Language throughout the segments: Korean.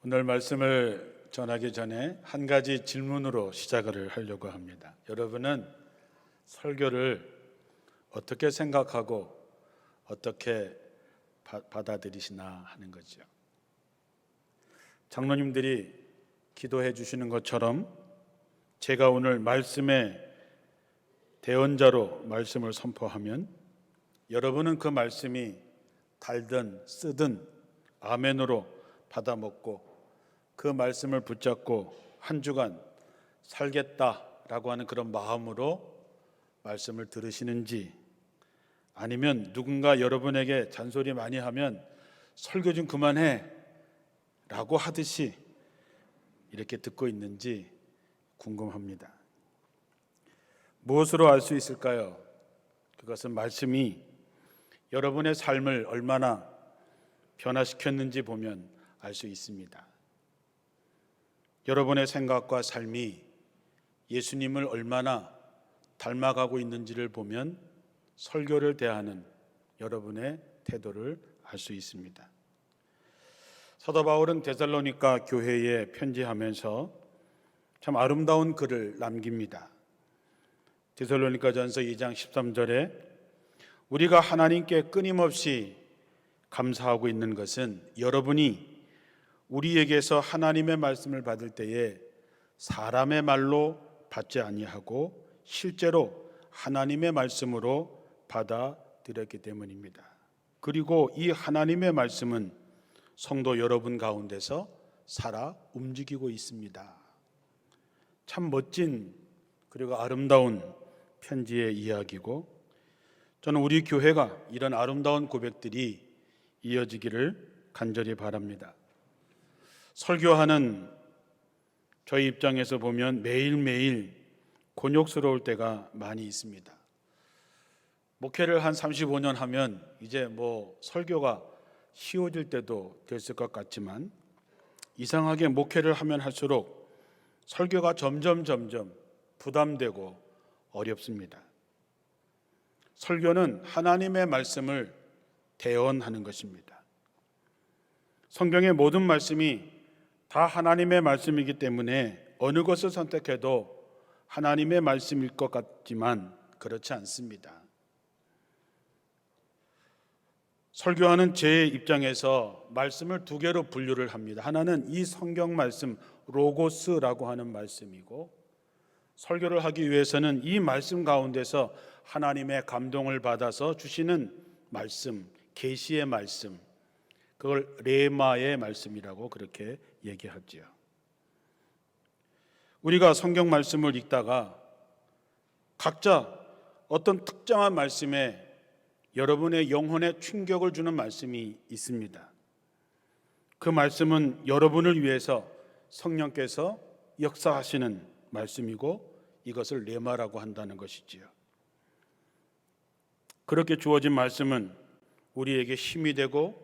오늘 말씀을 전하기 전에 한 가지 질문으로 시작을 하려고 합니다. 여러분은 설교를 어떻게 생각하고 어떻게 받아들이시나 하는 거죠. 장로님들이 기도해 주시는 것처럼 제가 오늘 말씀의 대언자로 말씀을 선포하면 여러분은 그 말씀이 달든 쓰든 아멘으로 받아먹고 그 말씀을 붙잡고 한 주간 살겠다라고 하는 그런 마음으로 말씀을 들으시는지, 아니면 누군가 여러분에게 잔소리 많이 하면 설교 좀 그만해 라고 하듯이 이렇게 듣고 있는지 궁금합니다. 무엇으로 알 수 있을까요? 그것은 말씀이 여러분의 삶을 얼마나 변화시켰는지 보면 알 수 있습니다. 여러분의 생각과 삶이 예수님을 얼마나 닮아가고 있는지를 보면 설교를 대하는 여러분의 태도를 알 수 있습니다. 사도 바울은 데살로니가 교회에 편지하면서 참 아름다운 글을 남깁니다. 데살로니가전서 2장 13절에 우리가 하나님께 끊임없이 감사하고 있는 것은 여러분이 우리에게서 하나님의 말씀을 받을 때에 사람의 말로 받지 아니하고 실제로 하나님의 말씀으로 받아들였기 때문입니다. 그리고 이 하나님의 말씀은 성도 여러분 가운데서 살아 움직이고 있습니다. 참 멋진 그리고 아름다운 편지의 이야기고, 저는 우리 교회가 이런 아름다운 고백들이 이어지기를 간절히 바랍니다. 설교하는 저희 입장에서 보면 매일매일 곤욕스러울 때가 많이 있습니다. 목회를 한 35년 하면 이제 설교가 쉬워질 때도 됐을 것 같지만, 이상하게 목회를 하면 할수록 설교가 점점 부담되고 어렵습니다. 설교는 하나님의 말씀을 대언하는 것입니다. 성경의 모든 말씀이 다 하나님의 말씀이기 때문에 어느 것을 선택해도 하나님의 말씀일 것 같지만 그렇지 않습니다. 설교하는 제 입장에서 말씀을 두 개로 분류를 합니다. 하나는 이 성경 말씀 로고스라고 하는 말씀이고, 설교를 하기 위해서는 이 말씀 가운데서 하나님의 감동을 받아서 주시는 말씀, 계시의 말씀, 그걸 레마의 말씀이라고 그렇게 얘기하지요. 우리가 성경 말씀을 읽다가 각자 어떤 특정한 말씀에 여러분의 영혼에 충격을 주는 말씀이 있습니다. 그 말씀은 여러분을 위해서 성령께서 역사하시는 말씀이고, 이것을 레마라고 한다는 것이지요. 그렇게 주어진 말씀은 우리에게 힘이 되고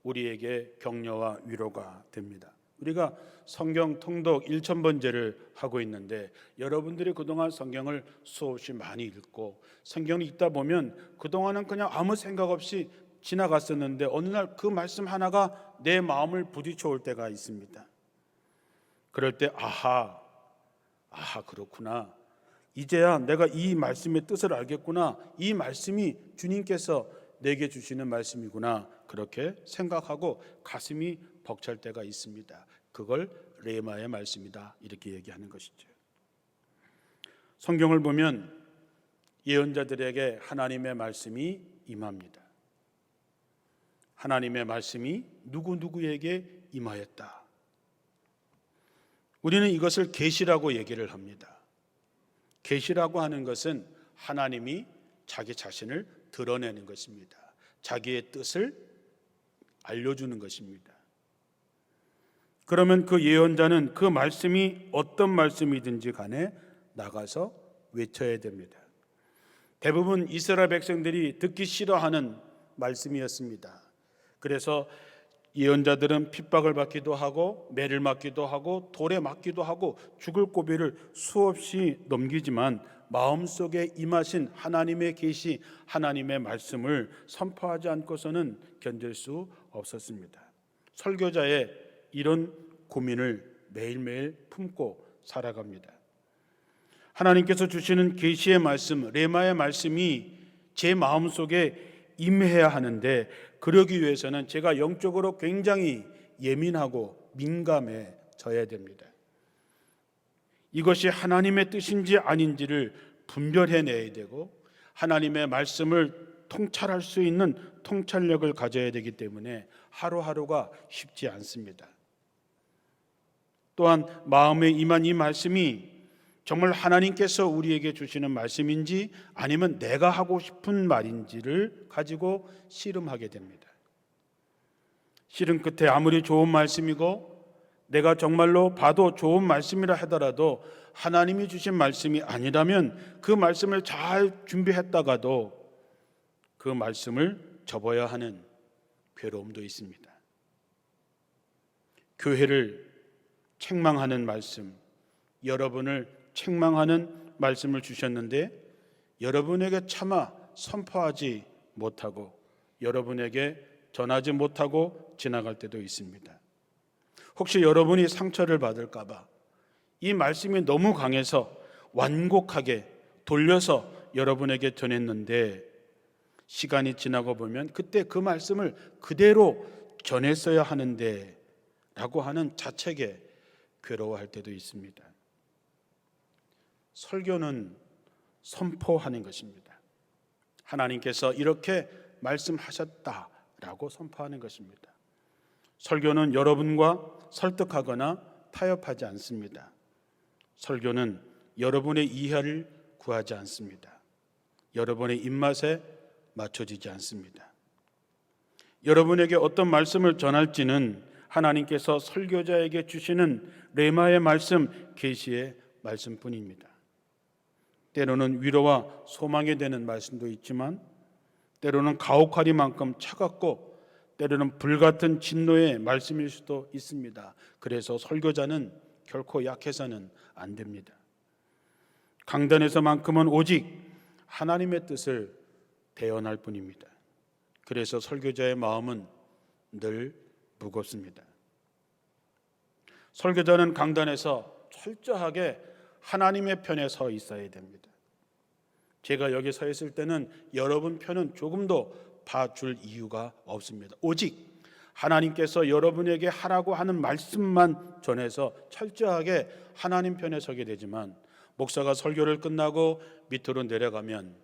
우리에게 격려와 위로가 됩니다. 우리가 성경 통독 1000번째를 하고 있는데, 여러분들이 그동안 성경을 수없이 많이 읽고 성경을 읽다 보면 그동안은 그냥 아무 생각 없이 지나갔었는데 어느 날 그 말씀 하나가 내 마음을 부딪혀 올 때가 있습니다. 그럴 때 아하 그렇구나, 이제야 내가 이 말씀의 뜻을 알겠구나, 이 말씀이 주님께서 내게 주시는 말씀이구나, 그렇게 생각하고 가슴이 벅찰 때가 있습니다. 그걸 레마의 말씀이다, 이렇게 얘기하는 것이죠. 성경을 보면 예언자들에게 하나님의 말씀이 임합니다. 하나님의 말씀이 누구에게 임하였다. 우리는 이것을 계시라고 얘기를 합니다. 계시라고 하는 것은 하나님이 자기 자신을 드러내는 것입니다. 자기의 뜻을 알려주는 것입니다. 그러면 그 예언자는 그 말씀이 어떤 말씀이든지 간에 나가서 외쳐야 됩니다. 대부분 이스라엘 백성들이 듣기 싫어하는 말씀이었습니다. 그래서 예언자들은 핍박을 받기도 하고 매를 맞기도 하고 돌에 맞기도 하고 죽을 고비를 수없이 넘기지만 마음속에 임하신 하나님의 계시, 하나님의 말씀을 선포하지 않고서는 견딜 수 없었습니다. 설교자의 이런 고민을 매일매일 품고 살아갑니다. 하나님께서 주시는 계시의 말씀, 레마의 말씀이 제 마음속에 임해야 하는데, 그러기 위해서는 제가 영적으로 굉장히 예민하고 민감해져야 됩니다. 이것이 하나님의 뜻인지 아닌지를 분별해내야 되고, 하나님의 말씀을 통찰할 수 있는 통찰력을 가져야 되기 때문에 하루하루가 쉽지 않습니다. 또한 마음에 임한 이 말씀이 정말 하나님께서 우리에게 주시는 말씀인지 아니면 내가 하고 싶은 말인지를 가지고 씨름하게 됩니다. 씨름 끝에 아무리 좋은 말씀이고 내가 정말로 봐도 좋은 말씀이라 하더라도 하나님이 주신 말씀이 아니라면 그 말씀을 잘 준비했다가도 그 말씀을 접어야 하는 괴로움도 있습니다. 교회를 책망하는 말씀, 여러분을 책망하는 말씀을 주셨는데 여러분에게 차마 선포하지 못하고 여러분에게 전하지 못하고 지나갈 때도 있습니다. 혹시 여러분이 상처를 받을까 봐 이 말씀이 너무 강해서 완곡하게 돌려서 여러분에게 전했는데 시간이 지나고 보면 그때 그 말씀을 그대로 전했어야 하는데 라고 하는 자책에 괴로워할 때도 있습니다. 설교는 선포하는 것입니다. 하나님께서 이렇게 말씀하셨다라고 선포하는 것입니다. 설교는 여러분과 설득하거나 타협하지 않습니다. 설교는 여러분의 이해를 구하지 않습니다. 여러분의 입맛에 맞춰지지 않습니다. 여러분에게 어떤 말씀을 전할지는 하나님께서 설교자에게 주시는 레마의 말씀, 계시의 말씀뿐입니다. 때로는 위로와 소망이 되는 말씀도 있지만 때로는 가혹하리만큼 차갑고 때로는 불같은 진노의 말씀일 수도 있습니다. 그래서 설교자는 결코 약해서는 안 됩니다. 강단에서만큼은 오직 하나님의 뜻을 대언할 뿐입니다. 그래서 설교자의 마음은 늘 무겁습니다. 설교자는 강단에서 철저하게 하나님의 편에 서 있어야 됩니다. 제가 여기 서 있을 때는 여러분 편은 조금도 봐줄 이유가 없습니다. 오직 하나님께서 여러분에게 하라고 하는 말씀만 전해서 철저하게 하나님 편에 서게 되지만 목사가 설교를 끝나고 밑으로 내려가면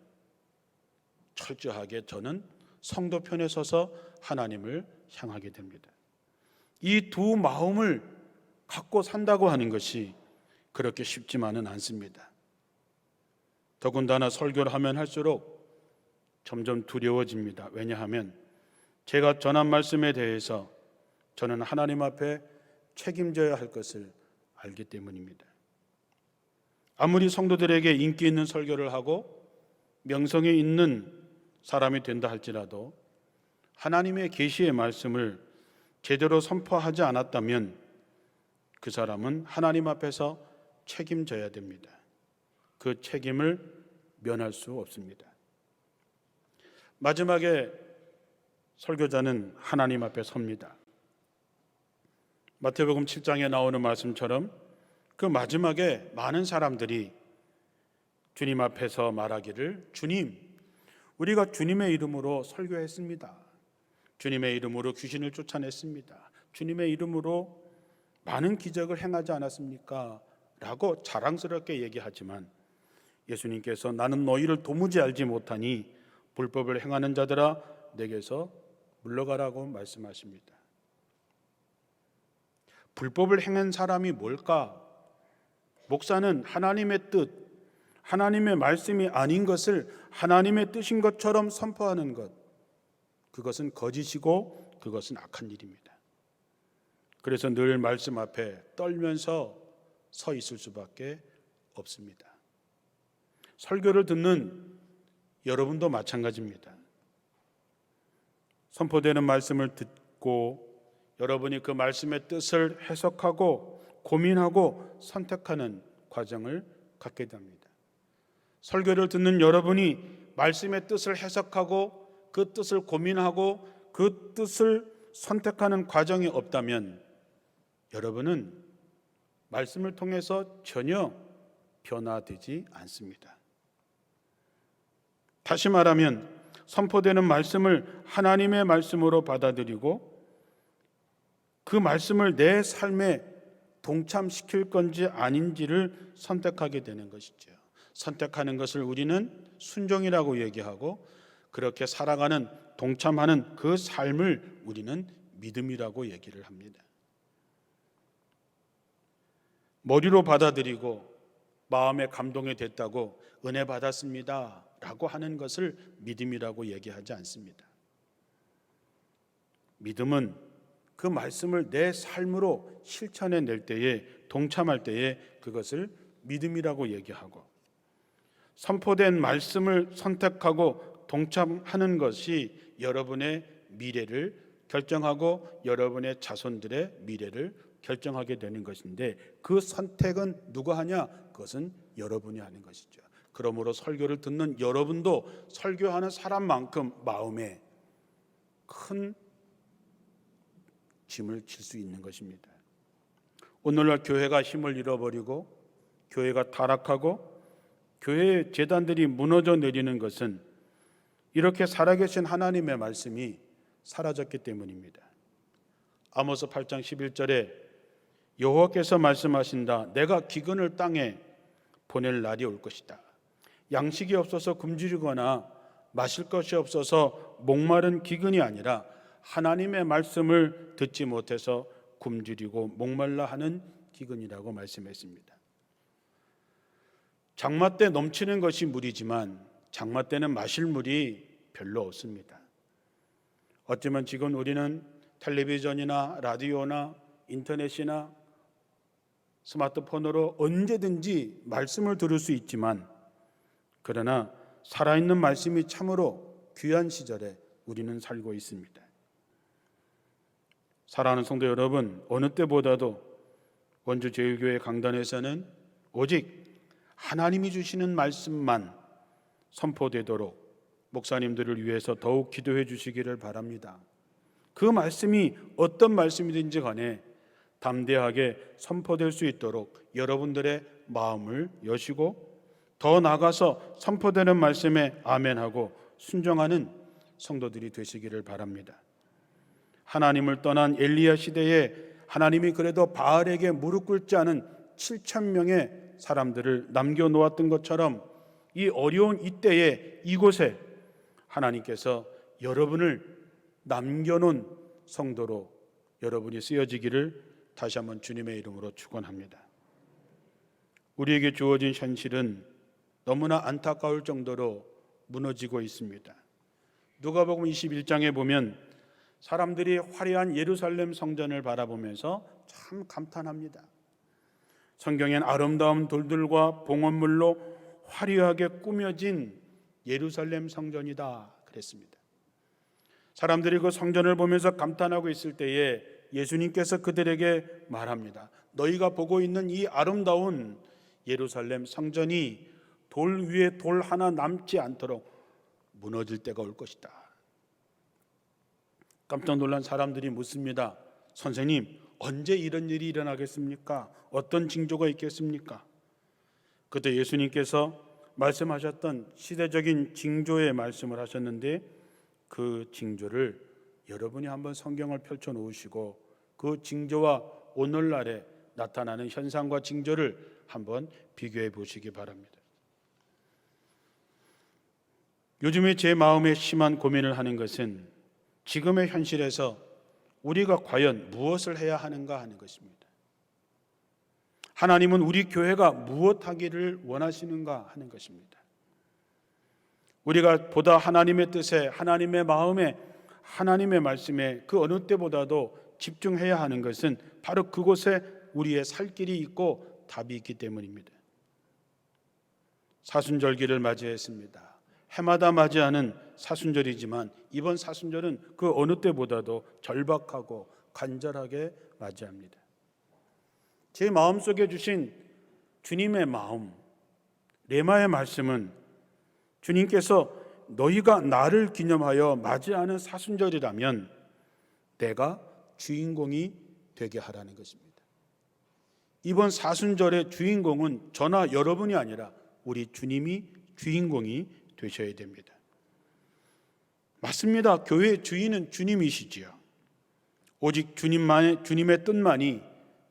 철저하게 저는 성도 편에 서서 하나님을 향하게 됩니다. 이 두 마음을 갖고 산다고 하는 것이 그렇게 쉽지만은 않습니다. 더군다나 설교를 하면 할수록 점점 두려워집니다. 왜냐하면 제가 전한 말씀에 대해서 저는 하나님 앞에 책임져야 할 것을 알기 때문입니다. 아무리 성도들에게 인기 있는 설교를 하고 명성이 있는 사람이 된다 할지라도 하나님의 계시의 말씀을 제대로 선포하지 않았다면 그 사람은 하나님 앞에서 책임져야 됩니다. 그 책임을 면할 수 없습니다. 마지막에 설교자는 하나님 앞에 섭니다. 마태복음 7장에 나오는 말씀처럼 그 마지막에 많은 사람들이 주님 앞에서 말하기를 주님, 우리가 주님의 이름으로 설교했습니다. 주님의 이름으로 귀신을 쫓아냈습니다. 주님의 이름으로 많은 기적을 행하지 않았습니까? 라고 자랑스럽게 얘기하지만 예수님께서 나는 너희를 도무지 알지 못하니 불법을 행하는 자들아 내게서 물러가라고 말씀하십니다. 불법을 행한 사람이 뭘까? 목사는 하나님의 뜻, 하나님의 말씀이 아닌 것을 하나님의 뜻인 것처럼 선포하는 것, 그것은 거짓이고 그것은 악한 일입니다. 그래서 늘 말씀 앞에 떨면서 서 있을 수밖에 없습니다. 설교를 듣는 여러분도 마찬가지입니다. 선포되는 말씀을 듣고 여러분이 그 말씀의 뜻을 해석하고 고민하고 선택하는 과정을 갖게 됩니다. 설교를 듣는 여러분이 말씀의 뜻을 해석하고 그 뜻을 고민하고 그 뜻을 선택하는 과정이 없다면 여러분은 말씀을 통해서 전혀 변화되지 않습니다. 다시 말하면 선포되는 말씀을 하나님의 말씀으로 받아들이고 그 말씀을 내 삶에 동참시킬 건지 아닌지를 선택하게 되는 것이죠. 선택하는 것을 우리는 순종이라고 얘기하고 그렇게 살아가는 동참하는 그 삶을 우리는 믿음이라고 얘기를 합니다. 머리로 받아들이고 마음에 감동이 됐다고 은혜 받았습니다 라고 하는 것을 믿음이라고 얘기하지 않습니다. 믿음은 그 말씀을 내 삶으로 실천해 낼 때에, 동참할 때에 그것을 믿음이라고 얘기하고, 선포된 말씀을 선택하고 동참하는 것이 여러분의 미래를 결정하고 여러분의 자손들의 미래를 결정하게 되는 것인데, 그 선택은 누가 하냐? 그것은 여러분이 하는 것이죠. 그러므로 설교를 듣는 여러분도 설교하는 사람만큼 마음에 큰 짐을 질 수 있는 것입니다. 오늘날 교회가 힘을 잃어버리고 교회가 타락하고 교회의 재단들이 무너져 내리는 것은 이렇게 살아계신 하나님의 말씀이 사라졌기 때문입니다. 아모스 8장 11절에 여호와께서 말씀하신다. 내가 기근을 땅에 보낼 날이 올 것이다. 양식이 없어서 굶주리거나 마실 것이 없어서 목마른 기근이 아니라 하나님의 말씀을 듣지 못해서 굶주리고 목말라 하는 기근이라고 말씀했습니다. 장마 때 넘치는 것이 물이지만 장마 때는 마실 물이 별로 없습니다. 어쩌면 지금 우리는 텔레비전이나 라디오나 인터넷이나 스마트폰으로 언제든지 말씀을 들을 수 있지만, 그러나 살아있는 말씀이 참으로 귀한 시절에 우리는 살고 있습니다. 사랑하는 성도 여러분, 어느 때보다도 원주제일교회 강단에서는 오직 하나님이 주시는 말씀만 선포되도록 목사님들을 위해서 더욱 기도해 주시기를 바랍니다. 그 말씀이 어떤 말씀이든지 간에 담대하게 선포될 수 있도록 여러분들의 마음을 여시고, 더 나아가서 선포되는 말씀에 아멘하고 순종하는 성도들이 되시기를 바랍니다. 하나님을 떠난 엘리야 시대에 하나님이 그래도 바알에게 무릎 꿇지 않은 7,000명의 사람들을 남겨놓았던 것처럼 이 어려운 이때에 이곳에 하나님께서 여러분을 남겨놓은 성도로 여러분이 쓰여지기를 다시 한번 주님의 이름으로 축원합니다. 우리에게 주어진 현실은 너무나 안타까울 정도로 무너지고 있습니다. 누가복음 21장에 보면 사람들이 화려한 예루살렘 성전을 바라보면서 참 감탄합니다. 성경엔 아름다운 돌들과 봉헌물로 화려하게 꾸며진 예루살렘 성전이다 그랬습니다. 사람들이 그 성전을 보면서 감탄하고 있을 때에 예수님께서 그들에게 말합니다. 너희가 보고 있는 이 아름다운 예루살렘 성전이 돌 위에 돌 하나 남지 않도록 무너질 때가 올 것이다. 깜짝 놀란 사람들이 묻습니다. 선생님, 언제 이런 일이 일어나겠습니까? 어떤 징조가 있겠습니까? 그때 예수님께서 말씀하셨던 시대적인 징조의 말씀을 하셨는데, 그 징조를 여러분이 한번 성경을 펼쳐 놓으시고 그 징조와 오늘날에 나타나는 현상과 징조를 한번 비교해 보시기 바랍니다. 요즘에 제 마음에 심한 고민을 하는 것은 지금의 현실에서 우리가 과연 무엇을 해야 하는가 하는 것입니다. 하나님은 우리 교회가 무엇 하기를 원하시는가 하는 것입니다. 우리가 보다 하나님의 뜻에, 하나님의 마음에, 하나님의 말씀에 그 어느 때보다도 집중해야 하는 것은 바로 그곳에 우리의 살 길이 있고 답이 있기 때문입니다. 사순절기를 맞이했습니다. 해마다 맞이하는 사순절이지만 이번 사순절은 그 어느 때보다도 절박하고 간절하게 맞이합니다. 제 마음속에 주신 주님의 마음, 레마의 말씀은 주님께서 너희가 나를 기념하여 맞이하는 사순절이라면 내가 주인공이 되게 하라는 것입니다. 이번 사순절의 주인공은 저나 여러분이 아니라 우리 주님이 주인공이 되셔야 됩니다. 맞습니다. 교회의 주인은 주님이시지요. 오직 주님의 뜻만이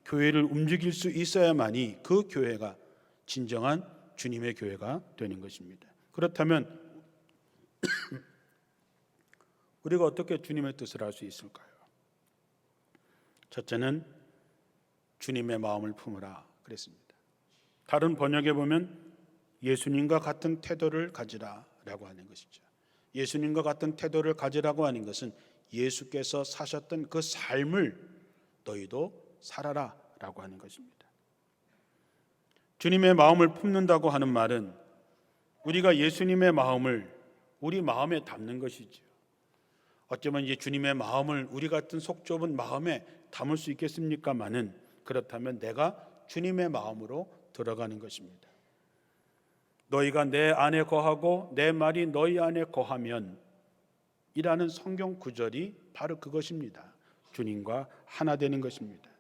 교회를 움직일 수 있어야만이 그 교회가 진정한 주님의 교회가 되는 것입니다. 그렇다면 우리가 어떻게 주님의 뜻을 할 수 있을까요? 첫째는 주님의 마음을 품으라 그랬습니다. 다른 번역에 보면 예수님과 같은 태도를 가지라라고 하는 것이죠. 예수님과 같은 태도를 가지라고 하는 것은 예수께서 사셨던 그 삶을 너희도 살아라라고 하는 것입니다. 주님의 마음을 품는다고 하는 말은 우리가 예수님의 마음을 우리 마음에 담는 것이죠. 어쩌면 이제 주님의 마음을 우리 같은 속 좁은 마음에 담을 수 있겠습니까마는 그렇다면 내가 주님의 마음으로 들어가는 것입니다. 너희가 내 안에 거하고 내 말이 너희 안에 거하면 이라는 성경 구절이 바로 그것입니다. 주님과 하나 되는 것입니다.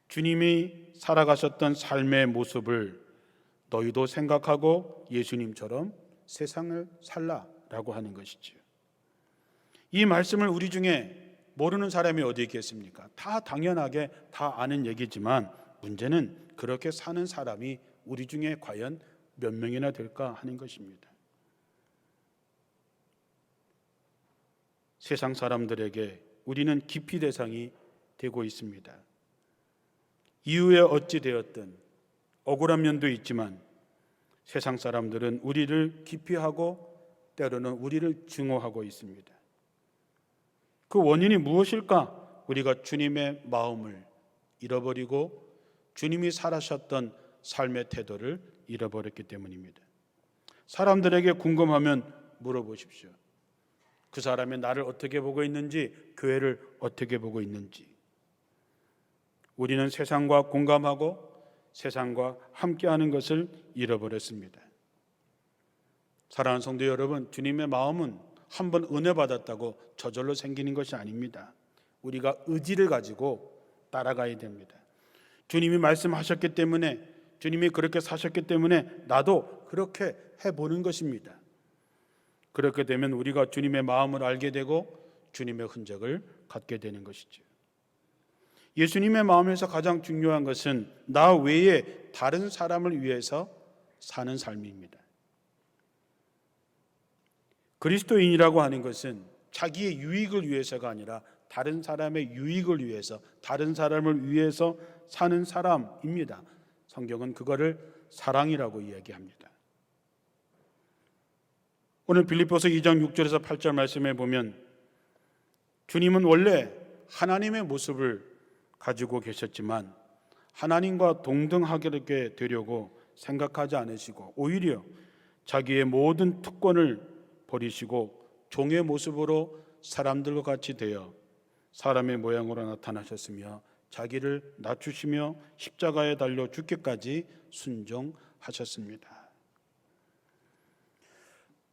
주님이 살아가셨던 삶의 모습을 너희도 생각하고 예수님처럼 세상을 살라라고 하는 것이지요. 이 말씀을 우리 중에 모르는 사람이 어디 있겠습니까? 다 당연하게 다 아는 얘기지만 문제는 그렇게 사는 사람이 우리 중에 과연 몇 명이나 될까 하는 것입니다. 세상 사람들에게 우리는 기피 대상이 되고 있습니다. 이후에 어찌 되었든 억울한 면도 있지만 세상 사람들은 우리를 기피하고 때로는 우리를 증오하고 있습니다. 그 원인이 무엇일까? 우리가 주님의 마음을 잃어버리고 주님이 살아셨던 삶의 태도를 잃어버렸기 때문입니다. 사람들에게 궁금하면 물어보십시오. 그 사람이 나를 어떻게 보고 있는지, 교회를 어떻게 보고 있는지. 우리는 세상과 공감하고 세상과 함께하는 것을 잃어버렸습니다. 사랑하는 성도 여러분, 주님의 마음은 한번 은혜 받았다고 저절로 생기는 것이 아닙니다. 우리가 의지를 가지고 따라가야 됩니다. 주님이 말씀하셨기 때문에, 주님이 그렇게 사셨기 때문에 나도 그렇게 해보는 것입니다. 그렇게 되면 우리가 주님의 마음을 알게 되고 주님의 흔적을 갖게 되는 것이죠. 예수님의 마음에서 가장 중요한 것은 나 외에 다른 사람을 위해서 사는 삶입니다. 그리스도인이라고 하는 것은 자기의 유익을 위해서가 아니라 다른 사람의 유익을 위해서, 다른 사람을 위해서 사는 사람입니다. 성경은 그거를 사랑이라고 이야기합니다. 오늘 빌립보서 2장 6절에서 8절 말씀에 보면 주님은 원래 하나님의 모습을 가지고 계셨지만 하나님과 동등하게 되려고 생각하지 않으시고 오히려 자기의 모든 특권을 버리시고 종의 모습으로 사람들과 같이 되어 사람의 모양으로 나타나셨으며 자기를 낮추시며 십자가에 달려 죽기까지 순종하셨습니다.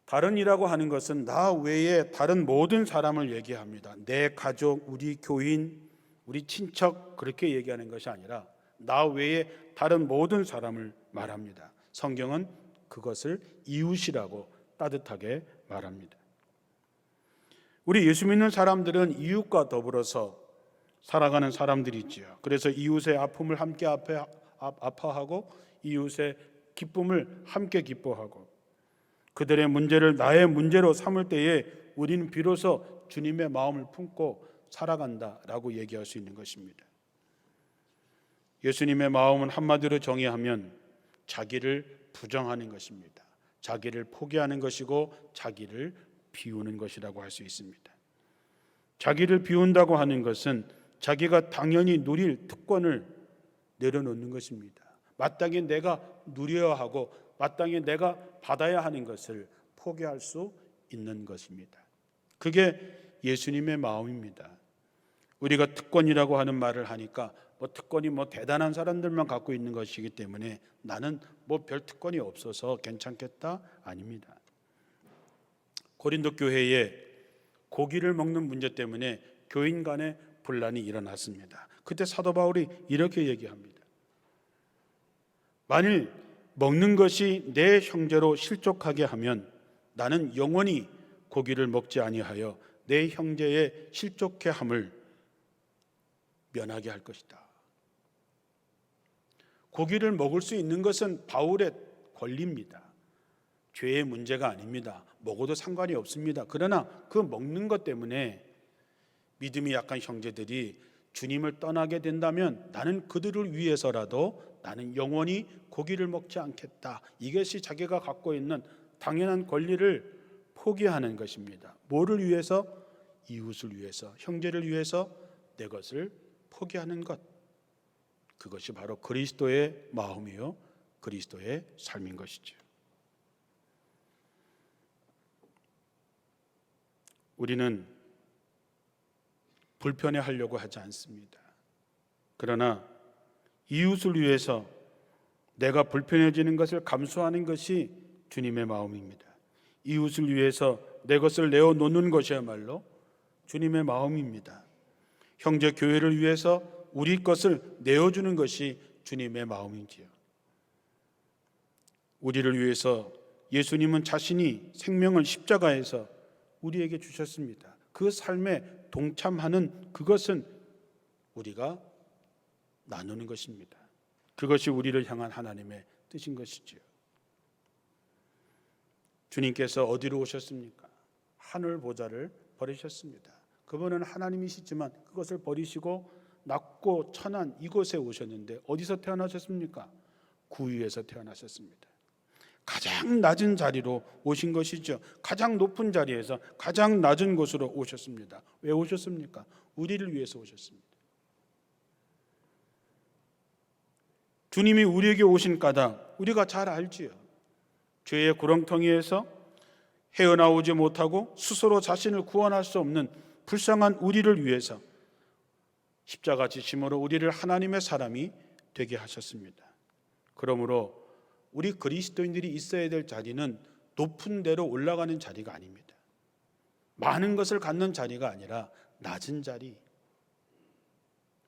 다른이라고 하는 것은 나 외에 다른 모든 사람을 얘기합니다. 내 가족, 우리 교인, 우리 친척 그렇게 얘기하는 것이 아니라 나 외에 다른 모든 사람을 말합니다. 성경은 그것을 이웃이라고 따뜻하게 말합니다. 우리 예수 믿는 사람들은 이웃과 더불어서 살아가는 사람들이지요. 그래서 이웃의 아픔을 함께 아파하고 이웃의 기쁨을 함께 기뻐하고 그들의 문제를 나의 문제로 삼을 때에 우리는 비로소 주님의 마음을 품고 살아간다라고 얘기할 수 있는 것입니다. 예수님의 마음은 한마디로 정의하면 자기를 부정하는 것입니다. 자기를 포기하는 것이고 자기를 비우는 것이라고 할 수 있습니다. 자기를 비운다고 하는 것은 자기가 당연히 누릴 특권을 내려놓는 것입니다. 마땅히 내가 누려야 하고 마땅히 내가 받아야 하는 것을 포기할 수 있는 것입니다. 그게 예수님의 마음입니다. 우리가 특권이라고 하는 말을 하니까 특권이 대단한 사람들만 갖고 있는 것이기 때문에 나는 별 특권이 없어서 괜찮겠다? 아닙니다. 고린도 교회에 고기를 먹는 문제 때문에 교인 간에 혼란이 일어났습니다. 그때 사도 바울이 이렇게 얘기합니다. 만일 먹는 것이 내 형제로 실족하게 하면 나는 영원히 고기를 먹지 아니하여 내 형제의 실족해 함을 면하게 할 것이다. 고기를 먹을 수 있는 것은 바울의 권리입니다. 죄의 문제가 아닙니다. 먹어도 상관이 없습니다. 그러나 그 먹는 것 때문에 믿음이 약한 형제들이 주님을 떠나게 된다면 나는 그들을 위해서라도 나는 영원히 고기를 먹지 않겠다. 이것이 자기가 갖고 있는 당연한 권리를 포기하는 것입니다. 뭐를 위해서? 이웃을 위해서, 형제를 위해서 내 것을 포기하는 것. 그것이 바로 그리스도의 마음이요 그리스도의 삶인 것이죠. 우리는 불편해하려고 하지 않습니다. 그러나 이웃을 위해서 내가 불편해지는 것을 감수하는 것이 주님의 마음입니다. 이웃을 위해서 내 것을 내어놓는 것이야말로 주님의 마음입니다. 형제 교회를 위해서 우리 것을 내어주는 것이 주님의 마음이지요. 우리를 위해서 예수님은 자신이 생명을 십자가에서 우리에게 주셨습니다. 그 삶에 동참하는 그것은 우리가 나누는 것입니다. 그것이 우리를 향한 하나님의 뜻인 것이지요. 주님께서 어디로 오셨습니까? 하늘 보좌를 버리셨습니다. 그분은 하나님이시지만 그것을 버리시고 낮고 천한 이곳에 오셨는데 어디서 태어나셨습니까? 구유에서 태어나셨습니다. 가장 낮은 자리로 오신 것이죠. 가장 높은 자리에서 가장 낮은 곳으로 오셨습니다. 왜 오셨습니까? 우리를 위해서 오셨습니다. 주님이 우리에게 오신 까닭 우리가 잘 알지요. 죄의 구렁텅이에서 헤어나오지 못하고 스스로 자신을 구원할 수 없는 불쌍한 우리를 위해서 십자가 지심으로 우리를 하나님의 사람이 되게 하셨습니다. 그러므로 우리 그리스도인들이 있어야 될 자리는 높은 데로 올라가는 자리가 아닙니다. 많은 것을 갖는 자리가 아니라 낮은 자리,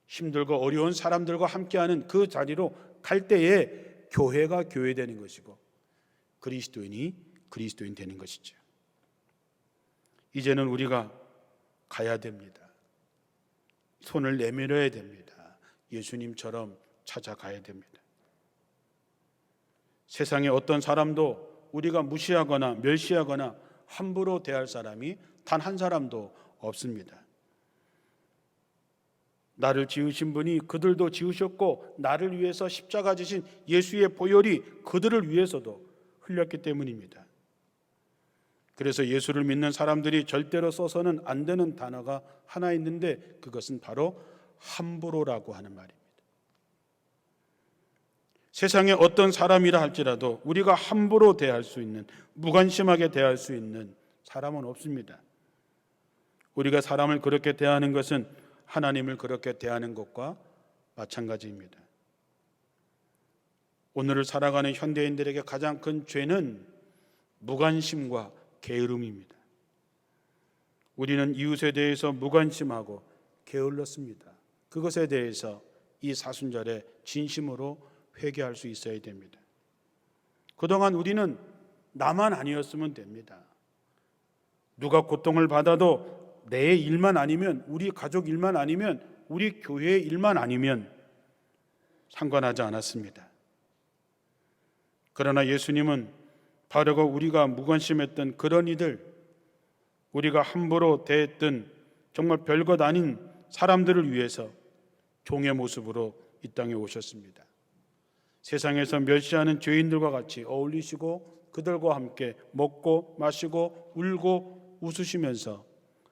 힘들고 어려운 사람들과 함께하는 그 자리로 갈 때에 교회가 교회되는 것이고 그리스도인이 그리스도인 되는 것이죠. 이제는 우리가 가야 됩니다. 손을 내밀어야 됩니다. 예수님처럼 찾아가야 됩니다. 세상에 어떤 사람도 우리가 무시하거나 멸시하거나 함부로 대할 사람이 단 한 사람도 없습니다. 나를 지으신 분이 그들도 지으셨고 나를 위해서 십자가 지신 예수의 보혈이 그들을 위해서도 흘렸기 때문입니다. 그래서 예수를 믿는 사람들이 절대로 써서는 안 되는 단어가 하나 있는데 그것은 바로 함부로라고 하는 말입니다. 세상에 어떤 사람이라 할지라도 우리가 함부로 대할 수 있는, 무관심하게 대할 수 있는 사람은 없습니다. 우리가 사람을 그렇게 대하는 것은 하나님을 그렇게 대하는 것과 마찬가지입니다. 오늘을 살아가는 현대인들에게 가장 큰 죄는 무관심과 게으름입니다. 우리는 이웃에 대해서 무관심하고 게을렀습니다. 그것에 대해서 이 사순절에 진심으로 회개할 수 있어야 됩니다. 그동안 우리는 나만 아니었으면 됩니다. 누가 고통을 받아도 내 일만 아니면, 우리 가족 일만 아니면, 우리 교회 일만 아니면 상관하지 않았습니다. 그러나 예수님은 바로 우리가 무관심했던 그런 이들, 우리가 함부로 대했던 정말 별것 아닌 사람들을 위해서 종의 모습으로 이 땅에 오셨습니다. 세상에서 멸시하는 죄인들과 같이 어울리시고 그들과 함께 먹고 마시고 울고 웃으시면서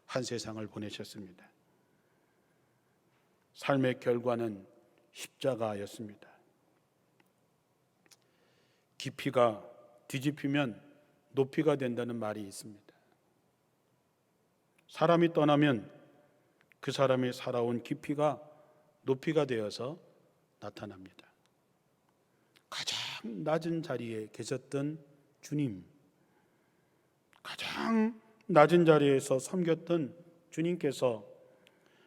한 세상을 보내셨습니다. 삶의 결과는 십자가였습니다. 깊이가 뒤집히면 높이가 된다는 말이 있습니다. 사람이 떠나면 그 사람이 살아온 깊이가 높이가 되어서 나타납니다. 가장 낮은 자리에 계셨던 주님, 가장 낮은 자리에서 섬겼던 주님께서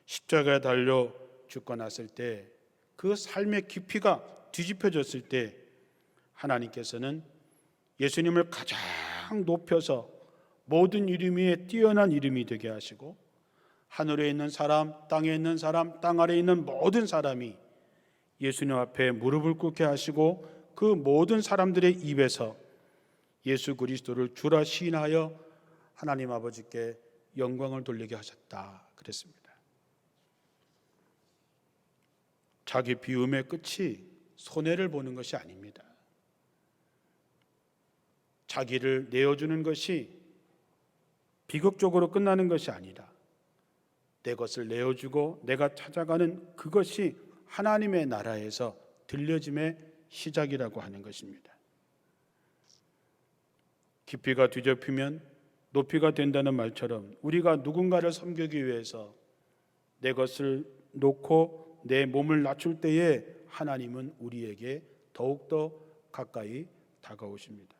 십자가에 달려 죽고 났을 때 그 삶의 깊이가 뒤집혀졌을 때 하나님께서는 예수님을 가장 높여서 모든 이름 위에 뛰어난 이름이 되게 하시고 하늘에 있는 사람, 땅에 있는 사람, 땅 아래에 있는 모든 사람이 예수님 앞에 무릎을 꿇게 하시고 그 모든 사람들의 입에서 예수 그리스도를 주라 시인하여 하나님 아버지께 영광을 돌리게 하셨다 그랬습니다. 자기 비움의 끝이 손해를 보는 것이 아닙니다. 자기를 내어주는 것이 비극적으로 끝나는 것이 아니라 내 것을 내어주고 내가 찾아가는 그것이 하나님의 나라에서 들려짐의 시작이라고 하는 것입니다. 깊이가 뒤집히면 높이가 된다는 말처럼 우리가 누군가를 섬기기 위해서 내 것을 놓고 내 몸을 낮출 때에 하나님은 우리에게 더욱더 가까이 다가오십니다.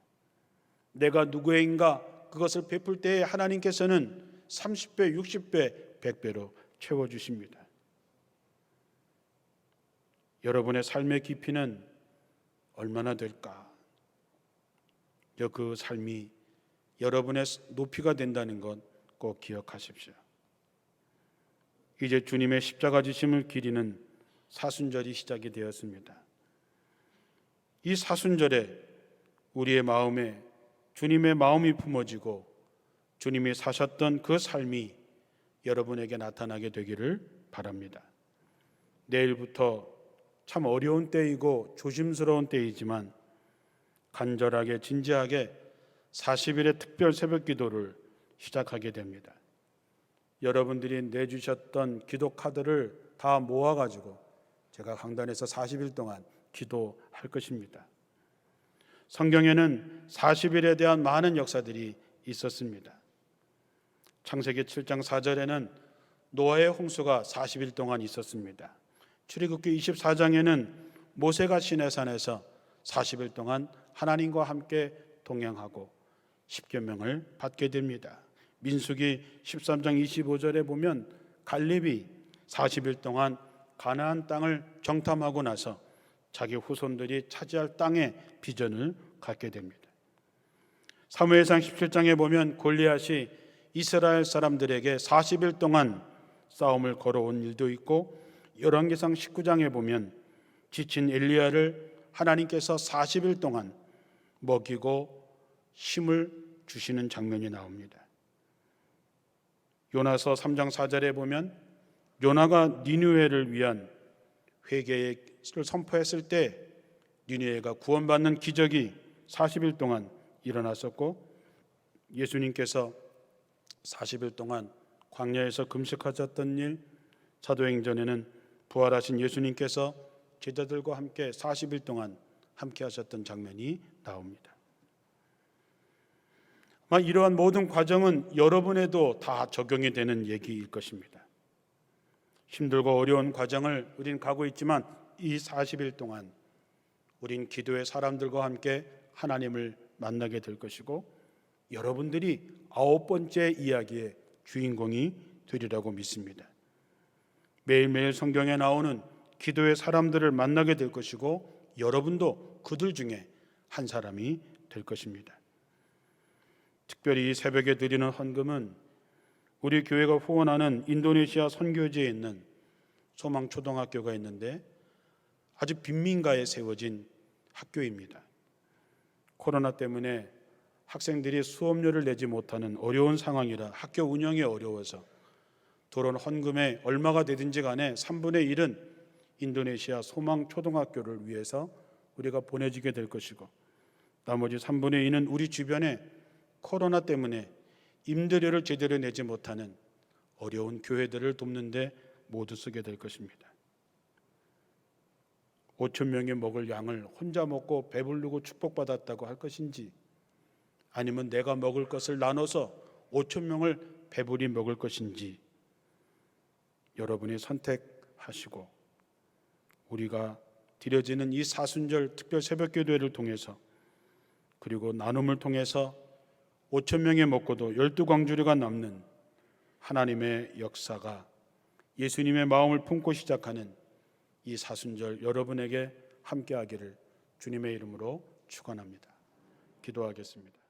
내가 누구인가 그것을 베풀 때에 하나님께서는 30배, 60배, 100배로 채워주십니다. 여러분의 삶의 깊이는 얼마나 될까? 그 삶이 여러분의 높이가 된다는 것 꼭 기억하십시오. 이제 주님의 십자가 지심을 기리는 사순절이 시작이 되었습니다. 이 사순절에 우리의 마음에 주님의 마음이 품어지고 주님이 사셨던 그 삶이 여러분에게 나타나게 되기를 바랍니다. 내일부터 참 어려운 때이고 조심스러운 때이지만 간절하게 진지하게 40일의 특별 새벽 기도를 시작하게 됩니다. 여러분들이 내주셨던 기도 카드를 다 모아가지고 제가 강단에서 40일 동안 기도할 것입니다. 성경에는 40일에 대한 많은 역사들이 있었습니다. 창세기 7장 4절에는 노아의 홍수가 40일 동안 있었습니다. 출애굽기 24장에는 모세가 시내산에서 40일 동안 하나님과 함께 동행하고 십계명을 받게 됩니다. 민수기 13장 25절에 보면 갈렙이 40일 동안 가나안 땅을 정탐하고 나서 자기 후손들이 차지할 땅의 비전을 갖게 됩니다. 사무엘상 17장에 보면 골리앗이 이스라엘 사람들에게 40일 동안 싸움을 걸어온 일도 있고 열왕기상 19장에 보면 지친 엘리야를 하나님께서 40일 동안 먹이고 힘을 주시는 장면이 나옵니다. 요나서 3장 4절에 보면 요나가 니느웨를 위한 회개를 선포했을 때 니느웨가 구원받는 기적이 40일 동안 일어났었고 예수님께서 40일 동안 광야에서 금식하셨던 일, 사도행전에는 부활하신 예수님께서 제자들과 함께 40일 동안 함께 하셨던 장면이 나옵니다. 이러한 모든 과정은 여러분에도 다 적용이 되는 얘기일 것입니다. 힘들고 어려운 과정을 우린 가고 있지만 이 40일 동안 우린 기도의 사람들과 함께 하나님을 만나게 될 것이고 여러분들이 9번째 이야기의 주인공이 되리라고 믿습니다. 매일매일 성경에 나오는 기도의 사람들을 만나게 될 것이고 여러분도 그들 중에 한 사람이 될 것입니다. 특별히 이 새벽에 드리는 헌금은 우리 교회가 후원하는 인도네시아 선교지에 있는 소망초등학교가 있는데 아주 빈민가에 세워진 학교입니다. 코로나 때문에 학생들이 수업료를 내지 못하는 어려운 상황이라 학교 운영이 어려워서 들어온 헌금에 얼마가 되든지 간에 3분의 1은 인도네시아 소망초등학교를 위해서 우리가 보내지게 될 것이고 나머지 3분의 2는 우리 주변에 코로나 때문에 임대료를 제대로 내지 못하는 어려운 교회들을 돕는데 모두 쓰게 될 것입니다. 5천 명이 먹을 양을 혼자 먹고 배부르고 축복받았다고 할 것인지 아니면 내가 먹을 것을 나눠서 5천 명을 배부리 먹을 것인지 여러분이 선택하시고 우리가 드려지는 이 사순절 특별 새벽기도회를 통해서 그리고 나눔을 통해서 5천 명이 먹고도 12광주리가 남는 하나님의 역사가 예수님의 마음을 품고 시작하는 이 사순절 여러분에게 함께하기를 주님의 이름으로 축원합니다. 기도하겠습니다.